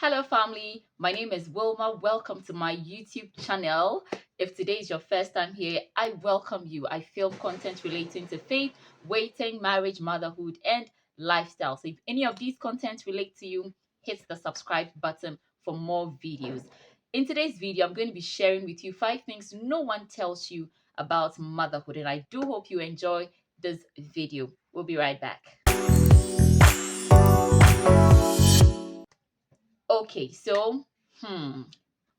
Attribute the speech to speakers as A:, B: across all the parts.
A: Hello, family. My name is Wilma. Welcome to my YouTube channel. If today is your first time here, I welcome you. I film content relating to faith, waiting, marriage, motherhood, and lifestyle. So if any of these contents relate to you, hit the subscribe button for more videos. In today's video, I'm going to be sharing with you 5 things no one tells you about motherhood, and I do hope you enjoy this video. We'll be right back. Okay, so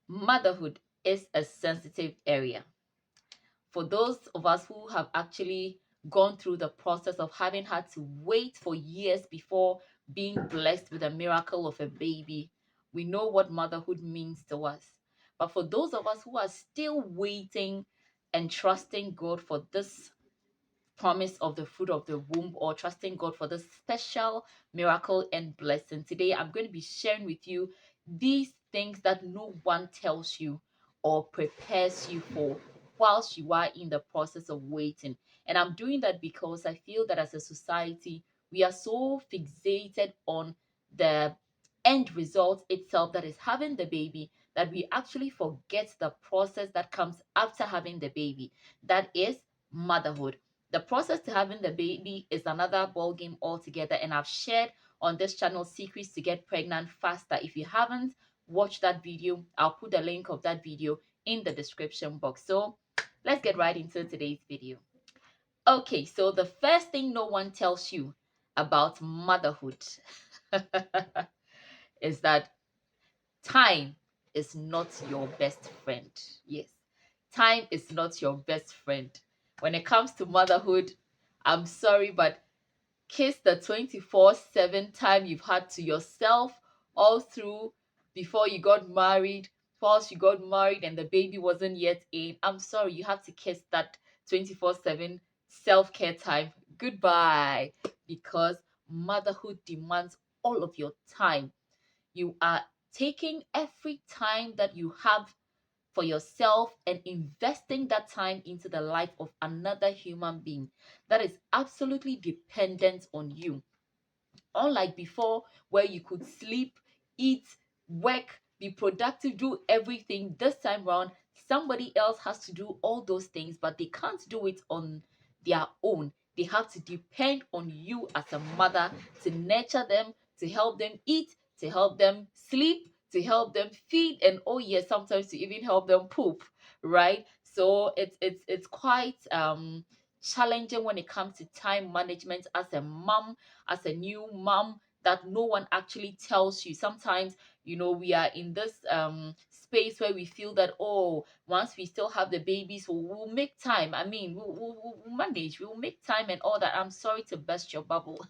A: motherhood is a sensitive area. For those of us who have actually gone through the process of having had to wait for years before being blessed with a miracle of a baby, we know what motherhood means to us. But for those of us who are still waiting and trusting God for this promise of the fruit of the womb, or trusting God for the special miracle and blessing, today I'm going to be sharing with you these things that no one tells you or prepares you for whilst you are in the process of waiting. And I'm doing that because I feel that as a society, we are so fixated on the end result itself, that is having the baby, that we actually forget the process that comes after having the baby, that is motherhood. The process to having the baby is another ball game altogether, and I've shared on this channel secrets to get pregnant faster. If you haven't watched that video, I'll put the link of that video in the description box. So let's get right into today's video. Okay, so the first thing no one tells you about motherhood is that time is not your best friend. Yes, time is not your best friend. When it comes to motherhood, I'm sorry, but kiss the 24/7 time you've had to yourself all through before you got married, whilst you got married and the baby wasn't yet in. I'm sorry, you have to kiss that 24/7 self-care time goodbye, because motherhood demands all of your time. You are taking every time that you have for yourself and investing that time into the life of another human being that is absolutely dependent on you. Unlike before, where you could sleep, eat, work, be productive, do everything, this time around, somebody else has to do all those things, but they can't do it on their own. They have to depend on you as a mother to nurture them, to help them eat, to help them sleep, to help them feed, and oh yes, sometimes to even help them poop, right? So it's quite challenging when it comes to time management as a mom, as a new mom, that no one actually tells you. Sometimes, we are in this space where we feel that, oh, once we still have the babies, we'll make time. I mean, we'll manage, we'll make time and all that. I'm sorry to burst your bubble.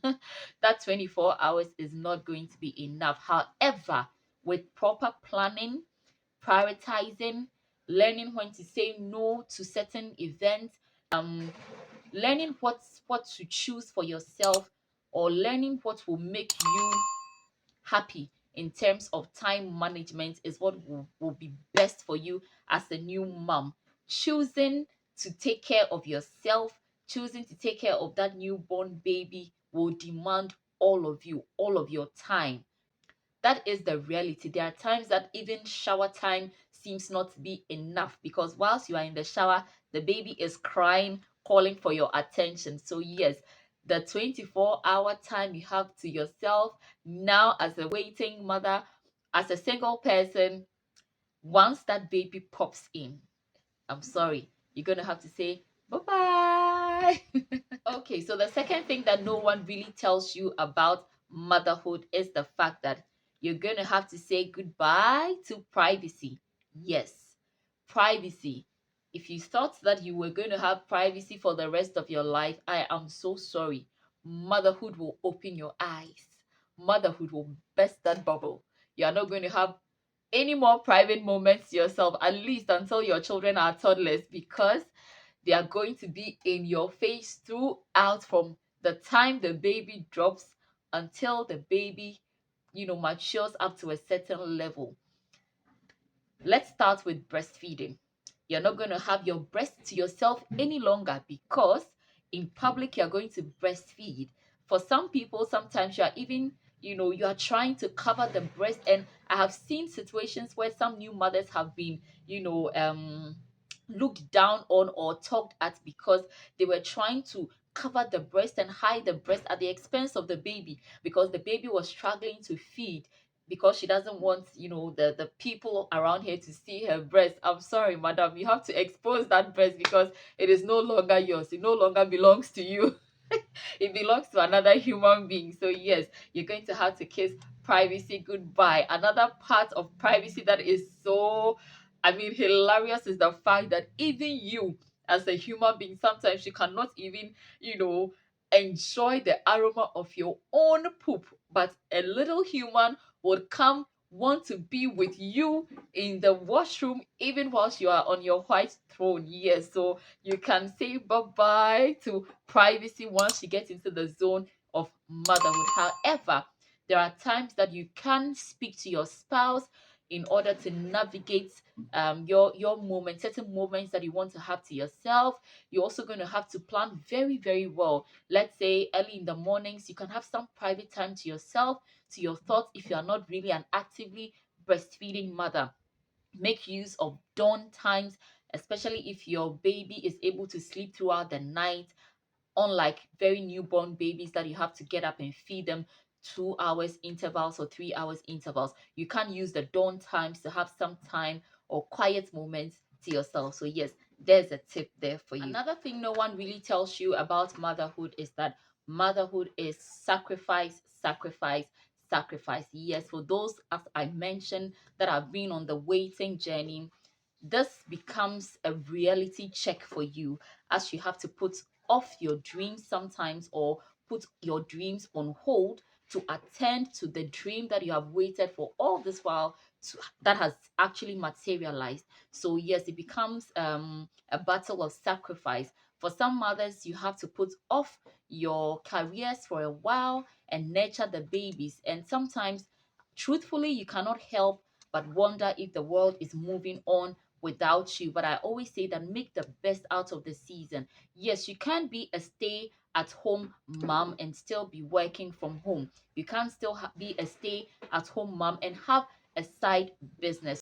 A: That 24 hours is not going to be enough. However, with proper planning, prioritizing, learning when to say no to certain events, um learning what to choose for yourself, or learning what will make you happy in terms of time management, is what will be best for you as a new mom. Choosing to take care of yourself, choosing to take care of that newborn baby will demand all of you, all of your time. That is the reality. There are times that even shower time seems not to be enough, because whilst you are in the shower, the baby is crying, calling for your attention. So yes, the 24-hour time you have to yourself now as a waiting mother, as a single person, once that baby pops in, I'm sorry, you're going to have to say bye-bye. Okay, so the second thing that no one really tells you about motherhood is the fact that you're going to have to say goodbye to privacy. Yes, privacy. If you thought that you were going to have privacy for the rest of your life, I am so sorry. Motherhood will open your eyes. Motherhood will burst that bubble. You are not going to have any more private moments to yourself, at least until your children are toddlers, because they are going to be in your face throughout, from the time the baby drops until the baby, matures up to a certain level. Let's start with breastfeeding. You're not going to have your breast to yourself any longer, because in public you're going to breastfeed. For some people, sometimes you are trying to cover the breast. And I have seen situations where some new mothers have been, looked down on or talked at because they were trying to cover the breast and hide the breast at the expense of the baby, because the baby was struggling to feed, because she doesn't want, the people around here to see her breast. I'm sorry, madam, you have to expose that breast, because it is no longer yours. It no longer belongs to you. It belongs to another human being. So yes, you're going to have to kiss privacy goodbye. Another part of privacy that is so, hilarious, is the fact that even you, as a human being, sometimes you cannot even, enjoy the aroma of your own poop, but a little human would come, want to be with you in the washroom, even whilst you are on your white throne. Yes, so you can say bye-bye to privacy once you get into the zone of motherhood. However, there are times that you can speak to your spouse in order to navigate your moments, certain moments that you want to have to yourself. You're also going to have to plan very, very well. Let's say early in the mornings, you can have some private time to yourself, to your thoughts, if you are not really an actively breastfeeding mother. Make use of dawn times, especially if your baby is able to sleep throughout the night, unlike very newborn babies that you have to get up and feed them 2 hours intervals or 3 hours intervals. You can't use the dawn times to have some time or quiet moments to yourself. So yes, there's a tip there for you. Another thing no one really tells you about motherhood is that motherhood is sacrifice, sacrifice, sacrifice. Yes, for those, as I mentioned, that have been on the waiting journey, this becomes a reality check for you, as you have to put off your dreams sometimes, or put your dreams on hold to attend to the dream that you have waited for all this while that has actually materialized. So yes, it becomes a battle of sacrifice. For some mothers, you have to put off your careers for a while and nurture the babies, and sometimes, truthfully, you cannot help but wonder if the world is moving on without you. But I always say that make the best out of the season. Yes, you can be a stay at home mom and still be working from home. You can still be a stay at home mom and have a side business.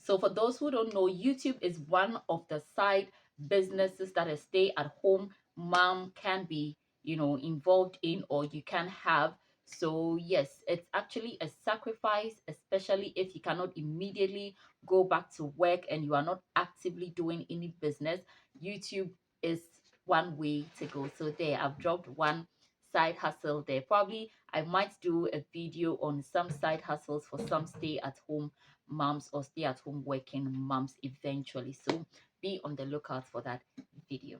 A: So for those who don't know, YouTube is one of the side businesses that a stay at home mom can be, involved in, or you can have. So yes, it's actually a sacrifice, especially if you cannot immediately go back to work and you are not actively doing any business. YouTube is one way to go. So there, I've dropped one side hustle there. Probably I might do a video on some side hustles for some stay at home moms or stay at home working moms eventually. So be on the lookout for that video.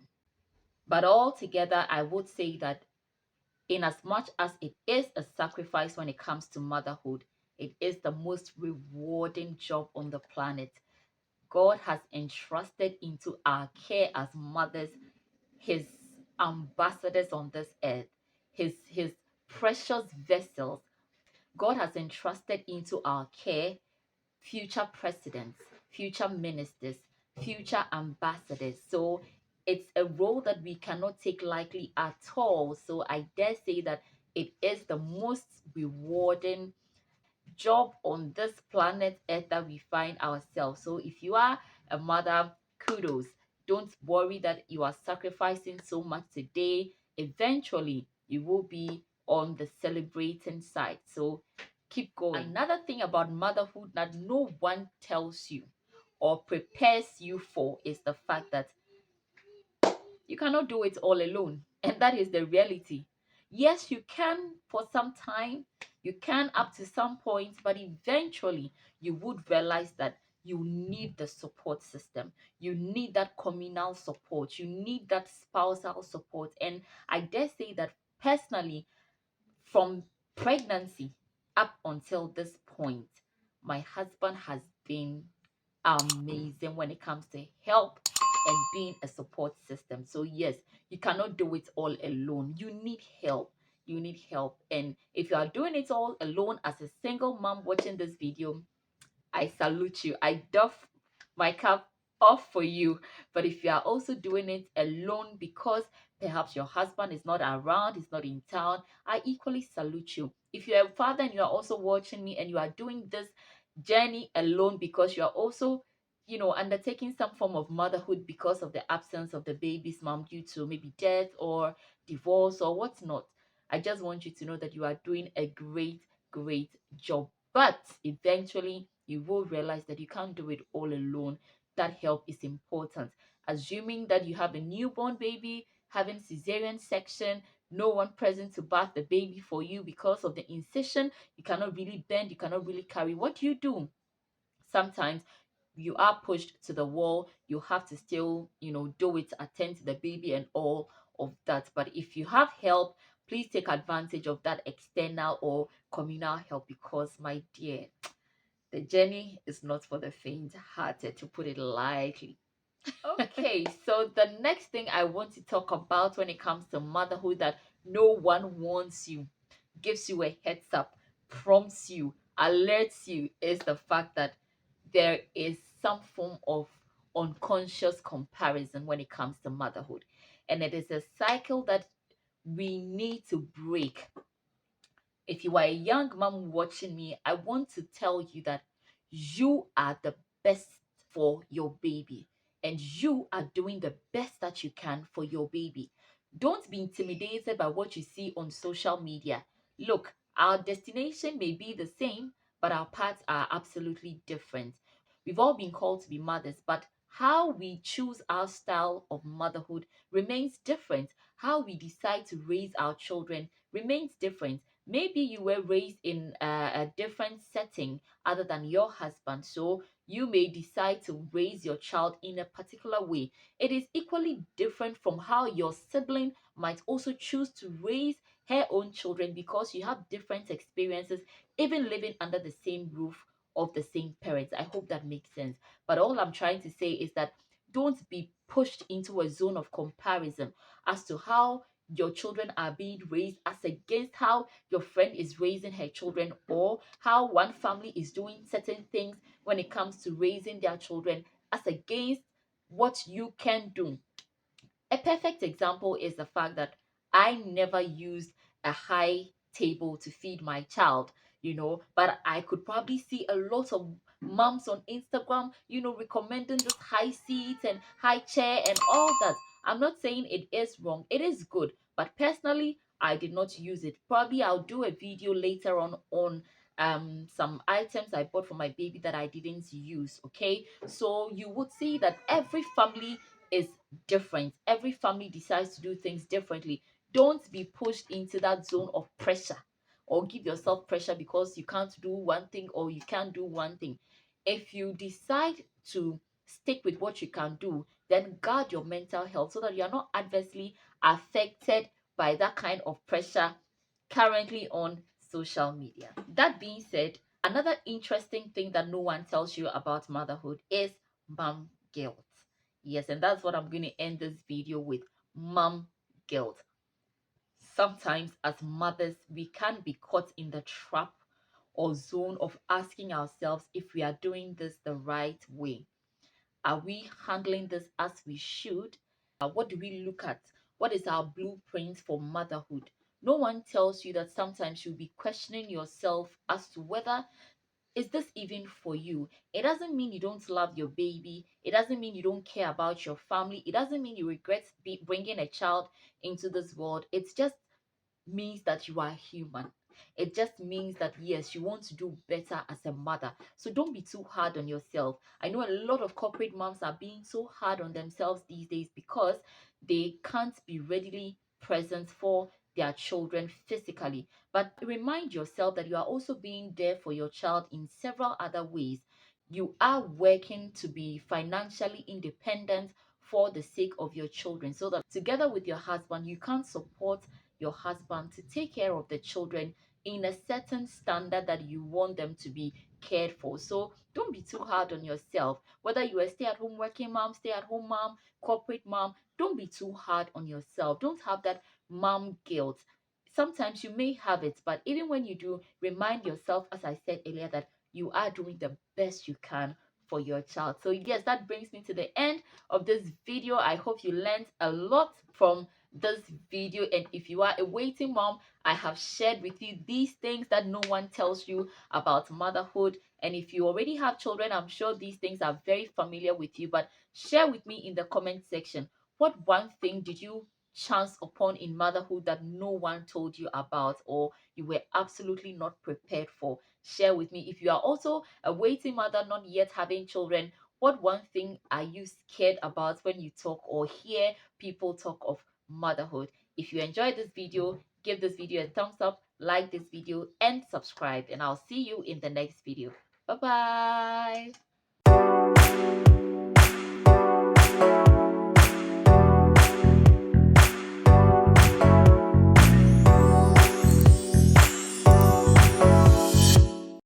A: But altogether, I would say that in as much as it is a sacrifice when it comes to motherhood, it is the most rewarding job on the planet. God has entrusted into our care as mothers his ambassadors on this earth, his precious vessels. God has entrusted into our care future presidents, future ministers, future ambassadors. So it's a role that we cannot take lightly at all. So I dare say that it is the most rewarding job on this planet Earth that we find ourselves. So if you are a mother, kudos. Don't worry that you are sacrificing so much today. Eventually, you will be on the celebrating side. So keep going. Another thing about motherhood that no one tells you or prepares you for is the fact that you cannot do it all alone. And that is the reality. Yes, you can for some time, you can up to some point, but eventually you would realize that you need the support system. You need that communal support. You need that spousal support. And I dare say that personally, from pregnancy up until this point, my husband has been amazing when it comes to help and being a support system. So yes, you cannot do it all alone. You need help. You need help. And if you are doing it all alone as a single mom watching this video, I salute you. I doff my cap off for you. But if you are also doing it alone because perhaps your husband is not around, he's not in town, I equally salute you. If you're a father and you are also watching me and you are doing this journey alone because you are also, undertaking some form of motherhood because of the absence of the baby's mom due to maybe death or divorce or whatnot, I just want you to know that you are doing a great, great job. But eventually, you will realize that you can't do it all alone. That help is important. Assuming that you have a newborn baby, having cesarean section, no one present to bath the baby for you because of the incision, you cannot really bend, you cannot really carry. What do you do? Sometimes you are pushed to the wall, you have to still, do it, attend to the baby and all of that. But if you have help, please take advantage of that external or communal help because, my dear, the journey is not for the faint hearted, to put it lightly. Okay, so the next thing I want to talk about when it comes to motherhood that no one warns you, gives you a heads up, prompts you, alerts you, is the fact that there is some form of unconscious comparison when it comes to motherhood. And it is a cycle that we need to break. If you are a young mom watching me, I want to tell you that you are the best for your baby and you are doing the best that you can for your baby. Don't be intimidated by what you see on social media. Look, our destination may be the same, but our paths are absolutely different. We've all been called to be mothers, but how we choose our style of motherhood remains different. How we decide to raise our children remains different. Maybe you were raised in a different setting other than your husband, so you may decide to raise your child in a particular way. It is equally different from how your sibling might also choose to raise her own children because you have different experiences, even living under the same roof of the same parents. I hope that makes sense. But all I'm trying to say is that don't be pushed into a zone of comparison as to how your children are being raised as against how your friend is raising her children, or how one family is doing certain things when it comes to raising their children as against what you can do. A perfect example is the fact that I never used a high table to feed my child, but I could probably see a lot of moms on Instagram, recommending this high seat and high chair and all that. I'm not saying it is wrong, it is good, but personally, I did not use it. Probably I'll do a video later on some items I bought for my baby that I didn't use. Okay, so you would see that every family is different. Every family decides to do things differently. Don't be pushed into that zone of pressure or give yourself pressure because you can't do one thing or you can't do one thing. If you decide to stick with what you can do, then guard your mental health so that you are not adversely affected by that kind of pressure currently on social media. That being said, another interesting thing that no one tells you about motherhood is mom guilt. Yes, and that's what I'm going to end this video with, mom guilt. Sometimes, as mothers, we can be caught in the trap or zone of asking ourselves if we are doing this the right way. Are we handling this as we should? What do we look at? What is our blueprint for motherhood? No one tells you that sometimes you'll be questioning yourself as to whether is this even for you? It doesn't mean you don't love your baby. It doesn't mean you don't care about your family. It doesn't mean you regret bringing a child into this world. It's just means that you are human. It just means that yes, you want to do better as a mother. So don't be too hard on yourself. I know a lot of corporate moms are being so hard on themselves these days because they can't be readily present for their children physically. But remind yourself that you are also being there for your child in several other ways. You are working to be financially independent for the sake of your children so that together with your husband you can support your husband to take care of the children in a certain standard that you want them to be cared for. So don't be too hard on yourself. Whether you're a stay-at-home working mom, stay-at-home mom, corporate mom, don't be too hard on yourself. Don't have that mom guilt. Sometimes you may have it, but even when you do, remind yourself, as I said earlier, that you are doing the best you can for your child. So yes, that brings me to the end of this video. I hope you learned a lot from this video, and if you are a waiting mom, I have shared with you these things that no one tells you about motherhood. And if you already have children, I'm sure these things are very familiar with you, but share with me in the comment section, what one thing did you chance upon in motherhood that no one told you about, or you were absolutely not prepared for? Share with me. If you are also a waiting mother, not yet having children, what one thing are you scared about when you talk or hear people talk of motherhood? If you enjoyed this video, give this video a thumbs up, like this video, and subscribe. And I'll see you in the next video. Bye bye.